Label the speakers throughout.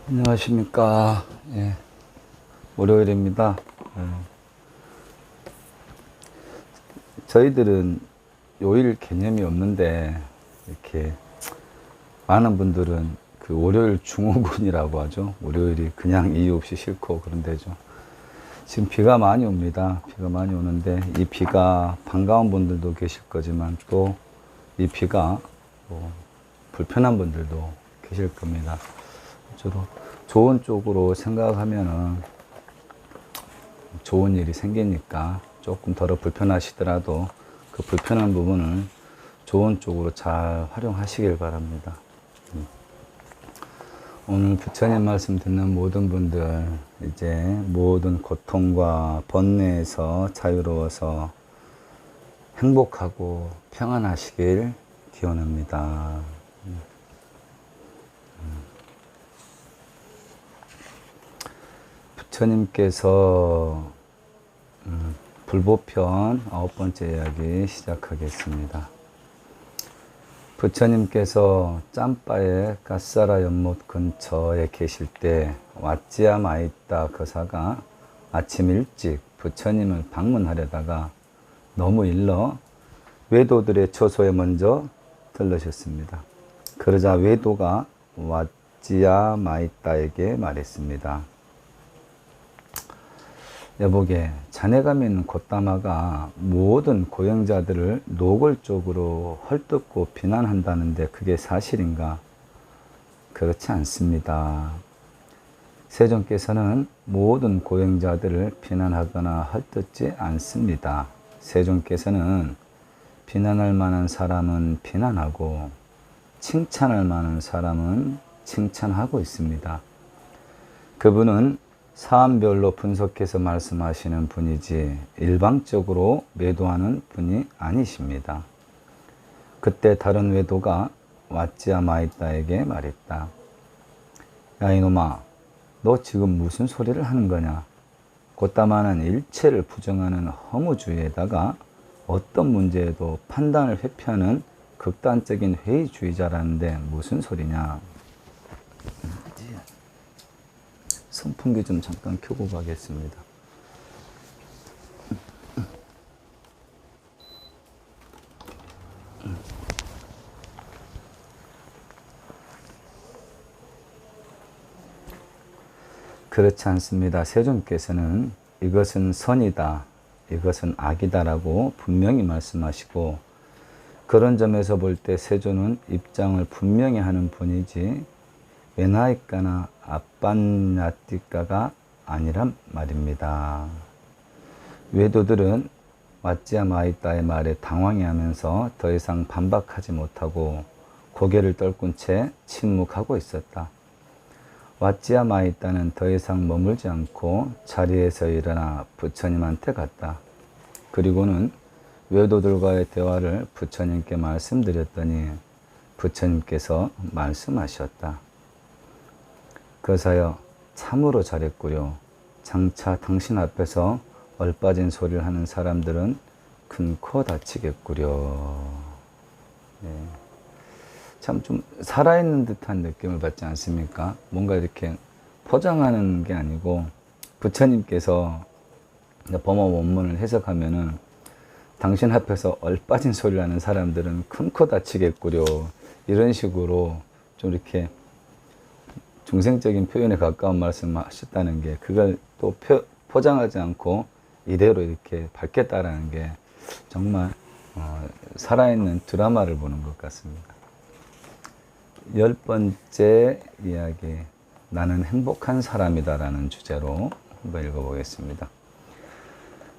Speaker 1: 안녕하십니까. 예, 월요일입니다. 저희들은 요일 개념이 없는데, 이렇게 많은 분들은 그 월요일 중후군이라고 하죠. 월요일이 그냥 이유 없이 싫고 그런 데죠. 지금 비가 많이 옵니다. 비가 많이 오는데, 이 비가 반가운 분들도 계실 거지만, 또 이 비가 뭐 불편한 분들도 계실 겁니다. 저도 좋은 쪽으로 생각하면은 좋은 일이 생기니까 조금 덜어 불편하시더라도 그 불편한 부분을 좋은 쪽으로 잘 활용하시길 바랍니다. 오늘 부처님 말씀 듣는 모든 분들, 이제 모든 고통과 번뇌에서 자유로워서 행복하고 평안하시길 기원합니다. 부처님께서 불보편 9번째 이야기 시작하겠습니다. 부처님께서 짬바의 가사라 연못 근처에 계실 때 왓지야 마이따 거사가 아침 일찍 부처님을 방문하려다가 너무 일러 외도들의 처소에 먼저 들르셨습니다. 그러자 외도가 왓지야 마이따에게 말했습니다. 여보게, 자네가 믿는 곶다마가 모든 고행자들을 노골적으로 헐뜯고 비난한다는데 그게 사실인가? 그렇지 않습니다. 세존께서는 모든 고행자들을 비난하거나 헐뜯지 않습니다. 세존께서는 비난할 만한 사람은 비난하고 칭찬할 만한 사람은 칭찬하고 있습니다. 그분은 사안별로 분석해서 말씀하시는 분이지 일방적으로 매도하는 분이 아니십니다. 그때 다른 외도가 왓지야 마이따에게 말했다. 야 이놈아, 너 지금 무슨 소리를 하는 거냐? 곶다마는 일체를 부정하는 허무주의에다가 어떤 문제에도 판단을 회피하는 극단적인 회의주의자라는데 무슨 소리냐? 선풍기 좀 잠깐 켜고 가겠습니다. 그렇지 않습니다. 세존께서는 이것은 선이다, 이것은 악이다라고 분명히 말씀하시고, 그런 점에서 볼 때 세존은 입장을 분명히 하는 분이지 외나이까나 아빤야띠까가 아니란 말입니다. 외도들은 왓지야 마이따의 말에 당황해하면서 더 이상 반박하지 못하고 고개를 떨군 채 침묵하고 있었다. 왓지야 마이따는 더 이상 머물지 않고 자리에서 일어나 부처님한테 갔다. 그리고는 외도들과의 대화를 부처님께 말씀드렸더니 부처님께서 말씀하셨다. 거사여, 참으로 잘했구려. 장차 당신 앞에서 얼빠진 소리를 하는 사람들은 큰 코 다치겠구려. 네. 참 좀 살아있는 듯한 느낌을 받지 않습니까? 뭔가 이렇게 포장하는 게 아니고, 부처님께서 범어 원문을 해석하면은 당신 앞에서 얼빠진 소리를 하는 사람들은 큰 코 다치겠구려. 이런 식으로 좀 이렇게 중생적인 표현에 가까운 말씀을 하셨다는 게, 그걸 또 포장하지 않고 이대로 이렇게 밝혔다라는 게 정말 살아있는 드라마를 보는 것 같습니다. 10번째 이야기, 나는 행복한 사람이다라는 주제로 한번 읽어보겠습니다.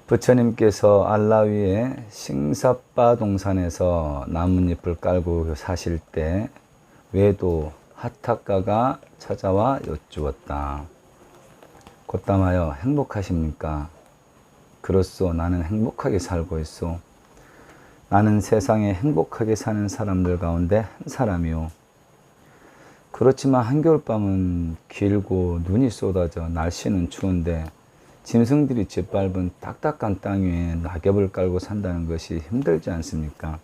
Speaker 1: 부처님께서 알라위의 싱사빠 동산에서 나뭇잎을 깔고 사실 때 외도 하타카가 찾아와 여쭈었다. 곶다마여, 행복하십니까? 그렇소, 나는 행복하게 살고 있소. 나는 세상에 행복하게 사는 사람들 가운데 한 사람이오. 그렇지만 한겨울밤은 길고 눈이 쏟아져 날씨는 추운데 짐승들이 짓밟은 딱딱한 땅 위에 낙엽을 깔고 산다는 것이 힘들지 않습니까?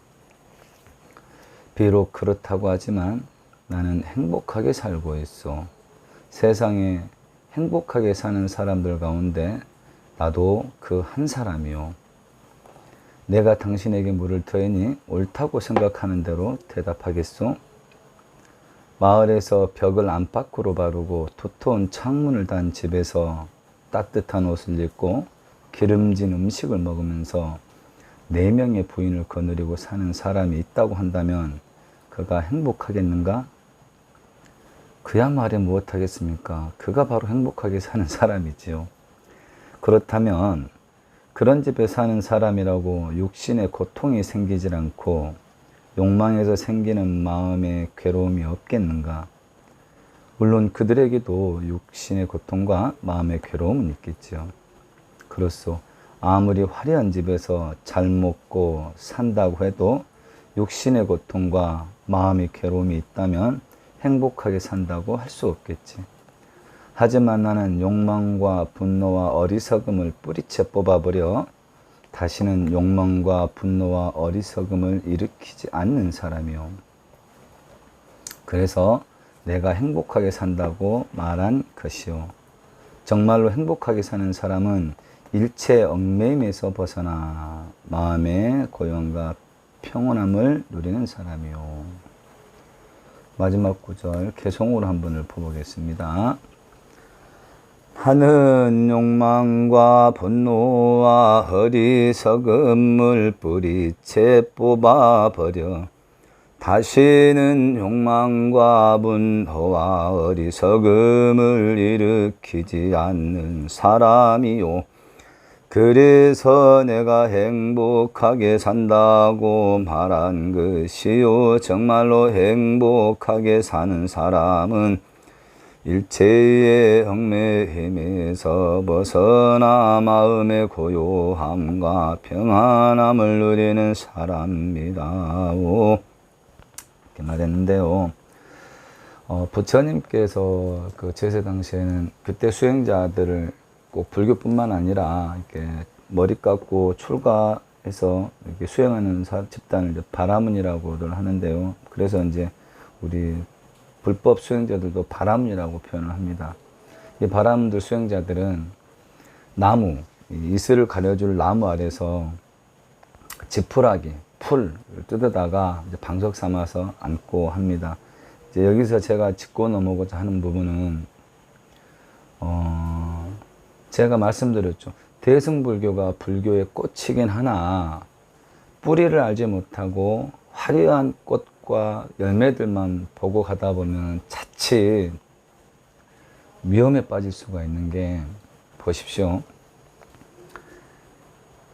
Speaker 1: 비록 그렇다고 하지만 나는 행복하게 살고 있어. 세상에 행복하게 사는 사람들 가운데 나도 그 한 사람이요. 내가 당신에게 물을 터이니 옳다고 생각하는 대로 대답하겠소? 마을에서 벽을 안팎으로 바르고 두터운 창문을 단 집에서 따뜻한 옷을 입고 기름진 음식을 먹으면서 4명의 부인을 거느리고 사는 사람이 있다고 한다면 그가 행복하겠는가? 그야 말해 무엇하겠습니까? 그가 바로 행복하게 사는 사람이지요. 그렇다면 그런 집에 사는 사람이라고 육신의 고통이 생기질 않고 욕망에서 생기는 마음의 괴로움이 없겠는가? 물론 그들에게도 육신의 고통과 마음의 괴로움은 있겠지요. 그렇소. 아무리 화려한 집에서 잘 먹고 산다고 해도 육신의 고통과 마음의 괴로움이 있다면 행복하게 산다고 할 수 없겠지. 하지만 나는 욕망과 분노와 어리석음을 뿌리채 뽑아버려 다시는 욕망과 분노와 어리석음을 일으키지 않는 사람이요. 그래서 내가 행복하게 산다고 말한 것이요. 정말로 행복하게 사는 사람은 일체 얽매임에서 벗어나 마음의 고요함과 평온함을 누리는 사람이요. 마지막 구절 개성으로 한번 읊어보겠습니다. 하는 욕망과 분노와 어리석음을 뿌리채 뽑아버려 다시는 욕망과 분노와 어리석음을 일으키지 않는 사람이요. 그래서 내가 행복하게 산다고 말한 것이요. 정말로 행복하게 사는 사람은 일체의 얽매임에서 벗어나 마음의 고요함과 평안함을 누리는 사람입니다. 이렇게 말했는데요. 부처님께서 그 제세 당시에는 그때 수행자들을 꼭 불교뿐만 아니라 이렇게 머리 깎고 출가해서 이렇게 수행하는 집단을 이제 바라문이라고들 하는데요. 그래서 이제 우리 불법 수행자들도 바라문이라고 표현을 합니다. 이 바라문들 수행자들은 나무, 이슬을 가려줄 나무 아래서 지푸라기, 풀을 뜯어다가 이제 방석 삼아서 앉고 합니다. 이제 여기서 제가 짚고 넘어오고자 하는 부분은 제가 말씀드렸죠. 대승불교가 불교의 꽃이긴 하나 뿌리를 알지 못하고 화려한 꽃과 열매들만 보고 가다 보면 자칫 위험에 빠질 수가 있는 게, 보십시오.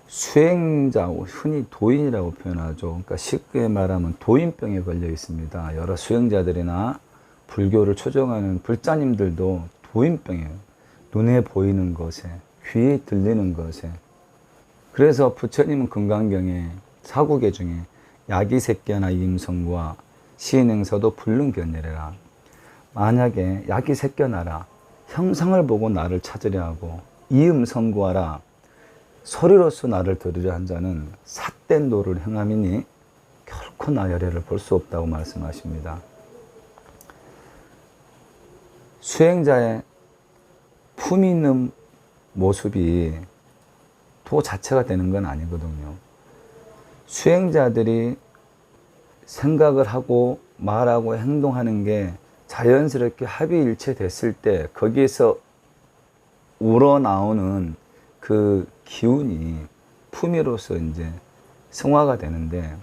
Speaker 1: 수행자, 흔히 도인이라고 표현하죠. 그러니까 쉽게 말하면 도인병에 걸려 있습니다. 여러 수행자들이나 불교를 초정하는 불자님들도 도인병이에요. 눈에 보이는 것에, 귀에 들리는 것에. 그래서 부처님은 금강경에 사구계 중에 야기색견나 이임성구와 시인행서도 불능견이래라. 만약에 야기색견하라, 형상을 보고 나를 찾으려 하고, 이음성구하라, 소리로서 나를 들으려 한 자는 삿된 도를 행함이니 결코 나열애를 볼 수 없다고 말씀하십니다. 수행자의 품이 있는 모습이 도 자체가 되는 건 아니거든요. 수행자들이 생각을 하고 말하고 행동하는 게 자연스럽게 합의일체됐을 때 거기에서 우러나오는 그 기운이 품위로서 이제 승화가 되는데,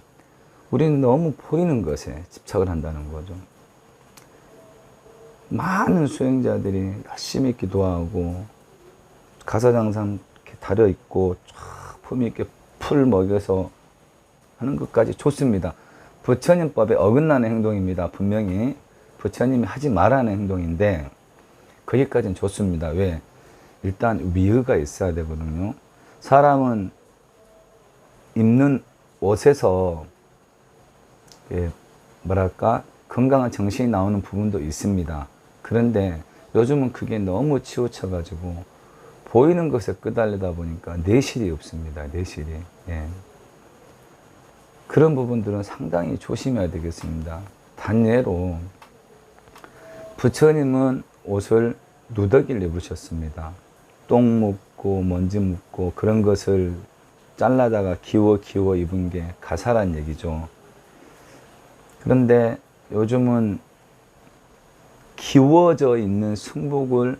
Speaker 1: 우리는 너무 보이는 것에 집착을 한다는 거죠. 많은 수행자들이 열심히 기도하고 가사장상 이렇게 달여 있고 쫙 품위 있게 풀 먹여서 하는 것까지 좋습니다. 부처님법에 어긋나는 행동입니다. 분명히 부처님이 하지 말라는 행동인데 거기까지는 좋습니다. 왜? 일단 위의가 있어야 되거든요. 사람은 입는 옷에서 뭐랄까 건강한 정신이 나오는 부분도 있습니다. 그런데 요즘은 그게 너무 치우쳐가지고 보이는 것에 끄달리다 보니까 내실이 없습니다. 내실이. 예. 그런 부분들은 상당히 조심해야 되겠습니다. 단예로 부처님은 옷을 누더기를 입으셨습니다. 똥 묻고 먼지 묻고 그런 것을 잘라다가 기워 입은 게 가사란 얘기죠. 그런데 요즘은 기워져 있는 승복을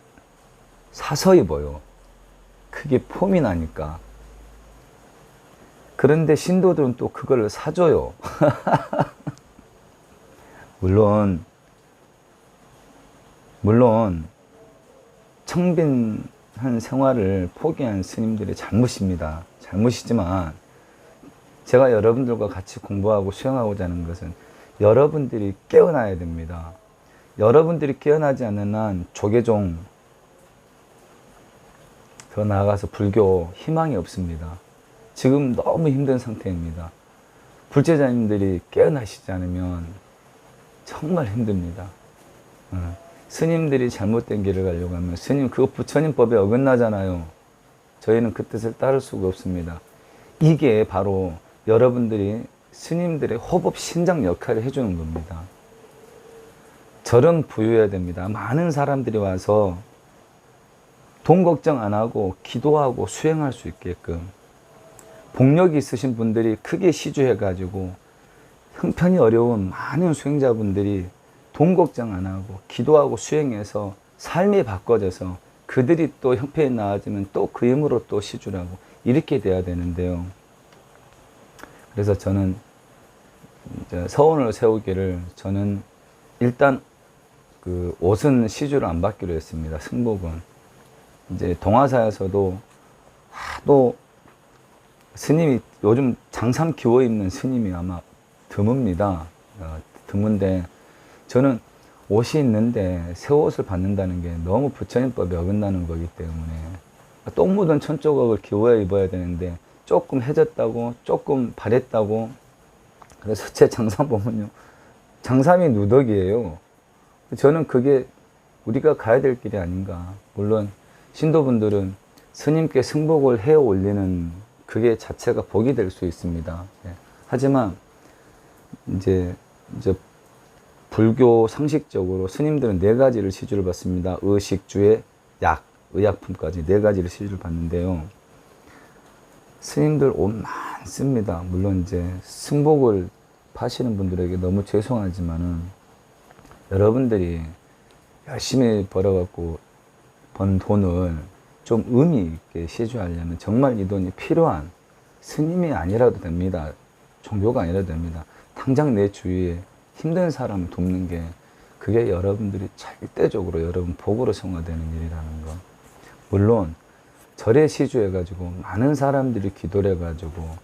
Speaker 1: 사서 입어요. 그게 폼이 나니까. 그런데 신도들은 또 그걸 사줘요. 물론 청빈한 생활을 포기한 스님들의 잘못입니다. 잘못이지만 제가 여러분들과 같이 공부하고 수행하고자 하는 것은 여러분들이 깨어나야 됩니다. 여러분들이 깨어나지 않는 한 조계종, 더 나아가서 불교 희망이 없습니다. 지금 너무 힘든 상태입니다. 불제자님들이 깨어나시지 않으면 정말 힘듭니다. 스님들이 잘못된 길을 가려고 하면 스님 그거 부처님법에 어긋나잖아요. 저희는 그 뜻을 따를 수가 없습니다. 이게 바로 여러분들이 스님들의 호법 신장 역할을 해주는 겁니다. 절은 부유해야 됩니다. 많은 사람들이 와서 돈 걱정 안 하고 기도하고 수행할 수 있게끔, 복력이 있으신 분들이 크게 시주해 가지고 형편이 어려운 많은 수행자분들이 돈 걱정 안 하고 기도하고 수행해서 삶이 바꿔져서 그들이 또 형편이 나아지면 또 그 힘으로 또 시주를 하고 이렇게 돼야 되는데요. 그래서 저는 이제 서원을 세우기를, 저는 일단 그 옷은 시주를 안 받기로 했습니다. 승복은. 이제 동화사에서도 하도 스님이, 요즘 장삼 기워 입는 스님이 아마 드뭅니다. 드문데 저는 옷이 있는데 새 옷을 받는다는 게 너무 부처님법에 어긋나는 거기 때문에, 똥 묻은 천조각을 기워야 입어야 되는데 조금 해졌다고 조금 바랬다고, 그래서 제 장삼 보면요, 장삼이 누더기예요. 저는 그게 우리가 가야 될 길이 아닌가. 물론 신도분들은 스님께 승복을 해 올리는 그게 자체가 복이 될 수 있습니다. 하지만 이제 불교 상식적으로 스님들은 4가지를 시주를 받습니다. 의식주에 약, 의약품까지 4가지를 시주를 받는데요. 스님들 옷 많습니다. 물론 이제 승복을 파시는 분들에게 너무 죄송하지만은, 여러분들이 열심히 벌어갖고 번 돈을 좀 의미 있게 시주하려면 정말 이 돈이 필요한 스님이 아니라도 됩니다. 종교가 아니라도 됩니다. 당장 내 주위에 힘든 사람을 돕는 게, 그게 여러분들이 절대적으로 여러분 복으로 성화되는 일이라는 거. 물론 절에 시주해가지고 많은 사람들이 기도를 해가지고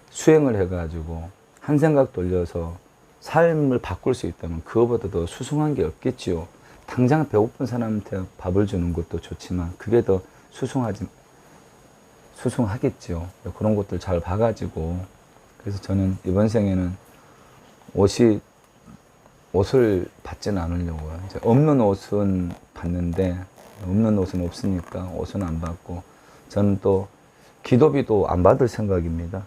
Speaker 1: 수행을 해가지고 한 생각 돌려서 삶을 바꿀 수 있다면 그거보다 더 수승한 게 없겠지요. 당장 배고픈 사람한테 밥을 주는 것도 좋지만 그게 더 수승하겠지요. 그런 것들 잘 봐가지고, 그래서 저는 이번 생에는 옷을 받지는 않으려고요. 이제 없는 옷은 받는데, 없는 옷은 없으니까 옷은 안 받고, 저는 또 기도비도 안 받을 생각입니다.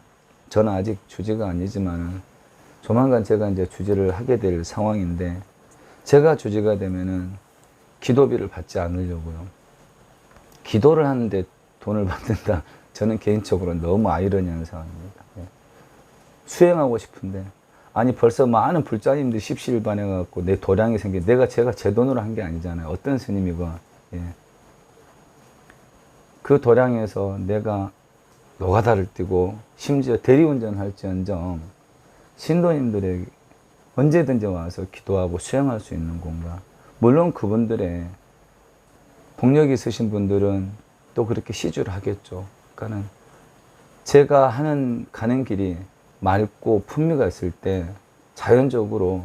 Speaker 1: 저는 아직 주지가 아니지만은 조만간 제가 이제 주지를 하게 될 상황인데, 제가 주지가 되면은 기도비를 받지 않으려고요. 기도를 하는데 돈을 받는다. 저는 개인적으로 너무 아이러니한 상황입니다. 수행하고 싶은데, 아니 벌써 많은 불자님들이 십시일반해갖고 내 도량이 생긴, 제가 제 돈으로 한 게 아니잖아요. 어떤 스님이건. 그 도량에서 내가 노가다를 뛰고 심지어 대리운전 할지언정 신도님들에게 언제든지 와서 기도하고 수행할 수 있는 공간. 물론 그분들의 복력이 있으신 분들은 또 그렇게 시주를 하겠죠. 그러니까는 제가 가는 길이 맑고 품위가 있을 때 자연적으로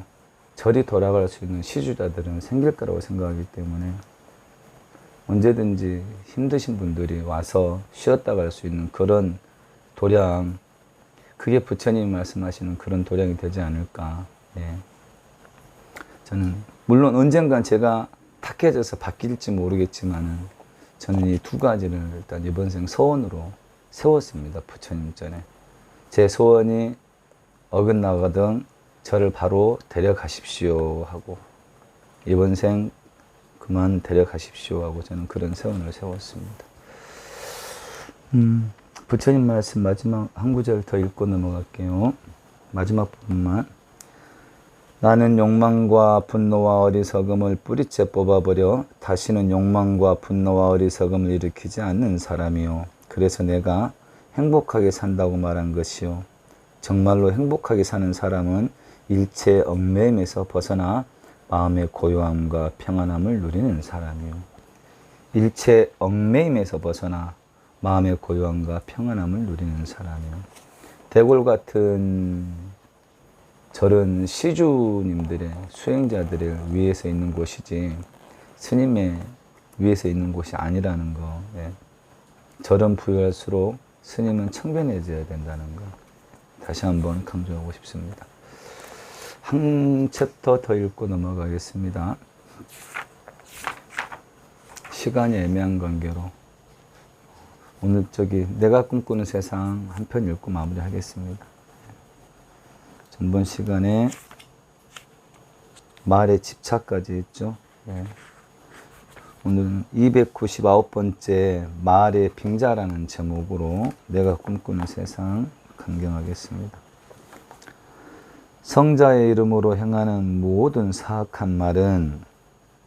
Speaker 1: 절이 돌아갈 수 있는 시주자들은 생길 거라고 생각하기 때문에, 언제든지 힘드신 분들이 와서 쉬었다 갈 수 있는 그런 도량, 그게 부처님이 말씀하시는 그런 도량이 되지 않을까. 저는 물론 언젠간 제가 탁해져서 바뀔지 모르겠지만은, 저는 이 2가지를 일단 이번 생 서원으로 세웠습니다. 부처님 전에. 제 소원이 어긋나거든 저를 바로 데려가십시오 하고, 이번 생 그만 데려가십시오 하고 저는 그런 서원을 세웠습니다. 부처님 말씀 마지막 한 구절 더 읽고 넘어갈게요. 마지막 부분만. 나는 욕망과 분노와 어리석음을 뿌리째 뽑아버려 다시는 욕망과 분노와 어리석음을 일으키지 않는 사람이요. 그래서 내가 행복하게 산다고 말한 것이요. 정말로 행복하게 사는 사람은 일체 얽매임에서 벗어나 마음의 고요함과 평안함을 누리는 사람이요. 일체 얽매임에서 벗어나 마음의 고요함과 평안함을 누리는 사람이요. 대골 같은 절은 시주님들의 수행자들의 위에서 있는 곳이지 스님의 위에서 있는 곳이 아니라는 거. 예. 절은 부유할수록 스님은 청변해져야 된다는 거. 다시 한번 강조하고 싶습니다. 한 챕터 더 읽고 넘어가겠습니다. 시간이 애매한 관계로 오늘 내가 꿈꾸는 세상 한 편 읽고 마무리하겠습니다. 전번 시간에 말의 집착까지 있죠. 네. 오늘 299번째 말의 빙자라는 제목으로 내가 꿈꾸는 세상 강경하겠습니다. 성자의 이름으로 행하는 모든 사악한 말은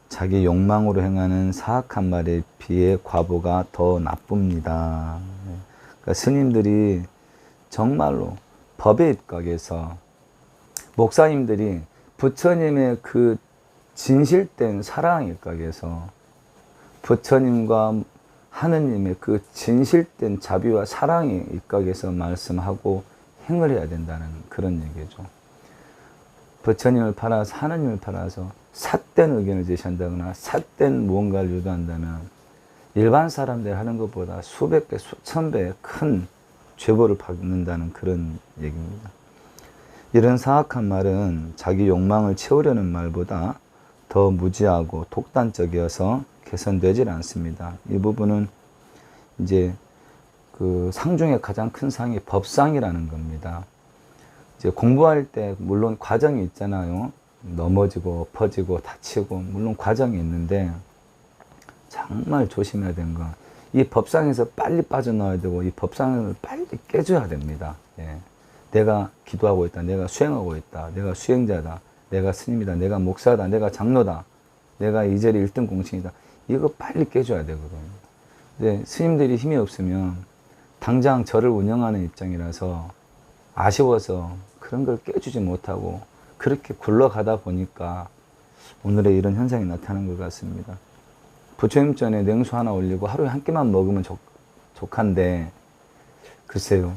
Speaker 1: 자기 욕망으로 행하는 사악한 말에 비해 과보가 더 나쁩니다. 그러니까 스님들이 정말로 법의 입각에서 목사님들이 부처님의 그 진실된 사랑 입각에서 부처님과 하느님의 그 진실된 자비와 사랑의 입각에서 말씀하고 행을 해야 된다는 그런 얘기죠. 부처님을 팔아서 하느님을 팔아서 삿된 의견을 제시한다거나 삿된 무언가를 유도한다면 일반 사람들이 하는 것보다 수백 배, 수천 배의 큰 죄벌을 받는다는 그런 얘기입니다. 이런 사악한 말은 자기 욕망을 채우려는 말보다 더 무지하고 독단적이어서 개선되질 않습니다. 이 부분은 이제 그 상 중에 가장 큰 상이 법상이라는 겁니다. 이제 공부할 때 물론 과정이 있잖아요. 넘어지고 엎어지고 다치고 물론 과정이 있는데 정말 조심해야 되는 건 이 법상에서 빨리 빠져나와야 되고 이 법상을 빨리 깨줘야 됩니다. 예. 내가 기도하고 있다. 내가 수행하고 있다. 내가 수행자다. 내가 스님이다. 내가 목사다. 내가 장로다. 내가 이 자리 1등 공신이다. 이거 빨리 깨줘야 되거든요. 근데 스님들이 힘이 없으면 당장 절을 운영하는 입장이라서 아쉬워서 그런 걸 깨주지 못하고 그렇게 굴러가다 보니까 오늘의 이런 현상이 나타나는 것 같습니다. 부처님 전에 냉수 하나 올리고 하루에 한 끼만 먹으면 족한데 글쎄요.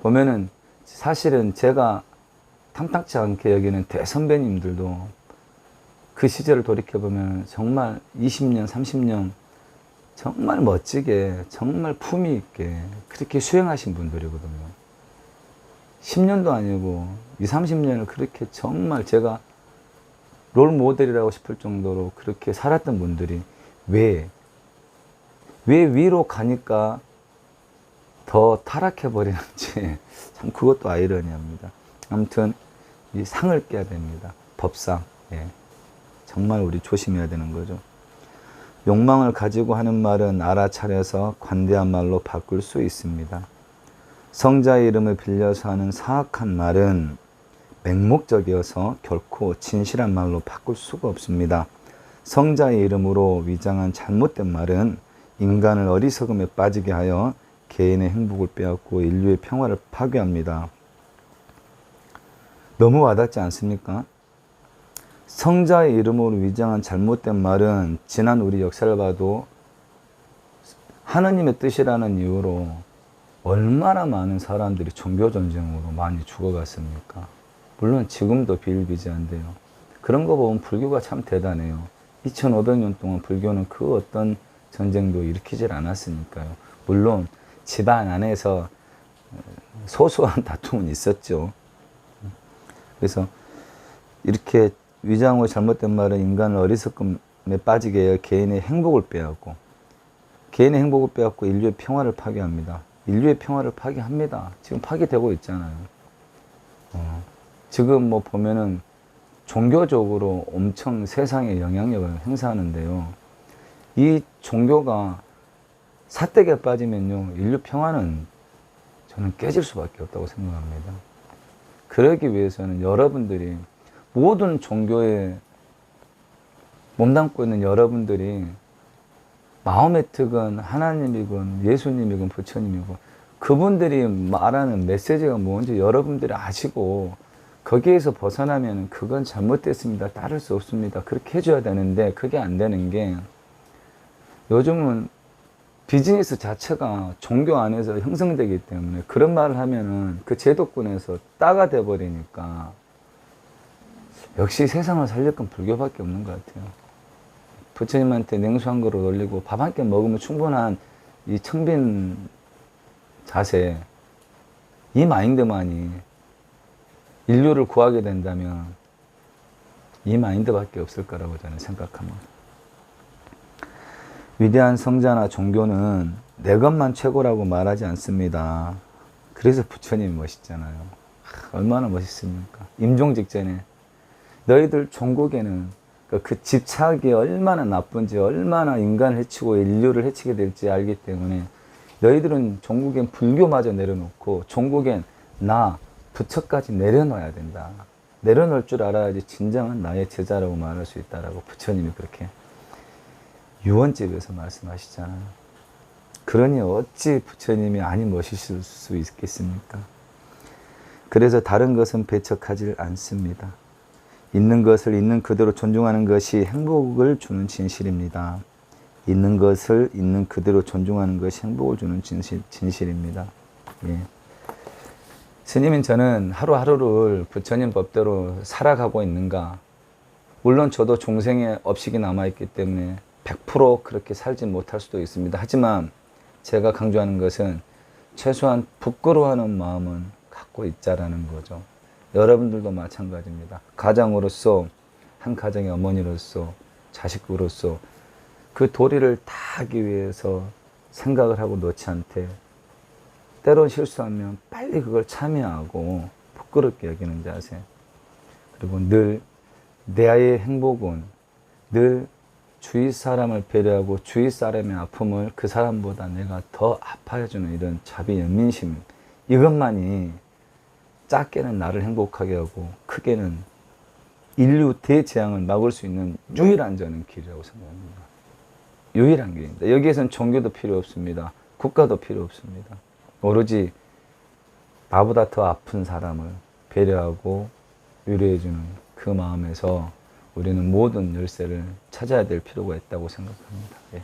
Speaker 1: 보면은 사실은 제가 탐탁치 않게 여기는 대선배님들도 그 시절을 돌이켜보면 정말 20년, 30년 정말 멋지게, 정말 품위 있게 그렇게 수행하신 분들이거든요. 10년도 아니고 20, 30년을 그렇게 정말 제가 롤 모델이라고 싶을 정도로 그렇게 살았던 분들이 왜 위로 가니까 더 타락해버리는지 참 그것도 아이러니합니다. 아무튼 이 상을 깨야 됩니다. 법상. 예. 정말 우리 조심해야 되는 거죠. 욕망을 가지고 하는 말은 알아차려서 관대한 말로 바꿀 수 있습니다. 성자의 이름을 빌려서 하는 사악한 말은 맹목적이어서 결코 진실한 말로 바꿀 수가 없습니다. 성자의 이름으로 위장한 잘못된 말은 인간을 어리석음에 빠지게 하여 개인의 행복을 빼앗고 인류의 평화를 파괴합니다. 너무 와닿지 않습니까? 성자의 이름으로 위장한 잘못된 말은 지난 우리 역사를 봐도 하느님의 뜻이라는 이유로 얼마나 많은 사람들이 종교전쟁으로 많이 죽어갔습니까? 물론 지금도 비일비재한데요. 그런 거 보면 불교가 참 대단해요. 2500년 동안 불교는 그 어떤 전쟁도 일으키질 않았으니까요. 물론 집안 안에서 소소한 다툼은 있었죠. 그래서 이렇게 위장하고 잘못된 말은 인간을 어리석음에 빠지게 해요. 개인의 행복을 빼앗고 개인의 행복을 빼앗고 인류의 평화를 파괴합니다. 인류의 평화를 파괴합니다. 지금 파괴되고 있잖아요. 지금 뭐 보면은 종교적으로 엄청 세상에 영향력을 행사하는데요. 이 종교가 사택에 빠지면요, 인류 평화는 저는 깨질 수밖에 없다고 생각합니다. 그러기 위해서는 여러분들이, 모든 종교에 몸담고 있는 여러분들이 마음의 특은 하나님이건 예수님이건 부처님이건 그분들이 말하는 메시지가 뭔지 여러분들이 아시고 거기에서 벗어나면 그건 잘못됐습니다, 따를 수 없습니다, 그렇게 해줘야 되는데, 그게 안 되는 게, 요즘은 비즈니스 자체가 종교 안에서 형성되기 때문에 그런 말을 하면은 그 제도권에서 따가 돼버리니까 역시 세상을 살릴 건 불교밖에 없는 것 같아요. 부처님한테 냉수 한 그릇 올리고 밥 한 끼 먹으면 충분한 이 청빈 자세, 이 마인드만이 인류를 구하게 된다면 이 마인드밖에 없을 거라고 저는 생각합니다. 위대한 성자나 종교는 내 것만 최고라고 말하지 않습니다. 그래서 부처님이 멋있잖아요. 얼마나 멋있습니까? 임종 직전에 너희들 종국에는 그 집착이 얼마나 나쁜지, 얼마나 인간을 해치고 인류를 해치게 될지 알기 때문에 너희들은 종국엔 불교마저 내려놓고 종국엔 나 부처까지 내려놔야 된다. 내려놓을 줄 알아야지 진정한 나의 제자라고 말할 수 있다라고 부처님이 그렇게 유언집에서 말씀하시잖아요. 그러니 어찌 부처님이 아니 멋이실 수 있겠습니까? 그래서 다른 것은 배척하지 않습니다. 있는 것을 있는 그대로 존중하는 것이 행복을 주는 진실입니다. 있는 것을 있는 그대로 존중하는 것이 행복을 주는 진실입니다. 예. 스님인 저는 하루하루를 부처님 법대로 살아가고 있는가? 물론 저도 종생에 업식이 남아있기 때문에 100% 그렇게 살지 못할 수도 있습니다. 하지만 제가 강조하는 것은 최소한 부끄러워하는 마음은 갖고 있자라는 거죠. 여러분들도 마찬가지입니다. 가장으로서, 한 가정의 어머니로서, 자식으로서 그 도리를 다 하기 위해서 생각을 하고 놓지 않되, 때론 실수하면 빨리 그걸 참여하고 부끄럽게 여기는 자세, 그리고 늘 내 아이의 행복은 늘 주위 사람을 배려하고 주위 사람의 아픔을 그 사람보다 내가 더 아파해주는 이런 자비, 연민심, 이것만이 작게는 나를 행복하게 하고 크게는 인류 대재앙을 막을 수 있는 유일한 저는 길이라고 생각합니다. 유일한 길입니다. 여기에선 종교도 필요 없습니다. 국가도 필요 없습니다. 오로지 나보다 더 아픈 사람을 배려하고 위로해주는 그 마음에서 우리는 모든 열쇠를 찾아야 될 필요가 있다고 생각합니다. 예.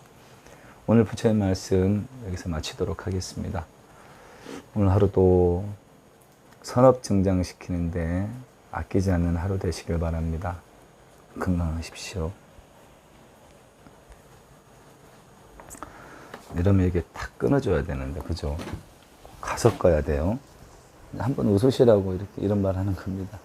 Speaker 1: 오늘 부처님 말씀 여기서 마치도록 하겠습니다. 오늘 하루도 선업 증장시키는데 아끼지 않는 하루 되시길 바랍니다. 건강하십시오. 이러면 이게 탁 끊어줘야 되는데, 그죠? 가서 꺼야 돼요. 한번 웃으시라고 이렇게 이런 말 하는 겁니다.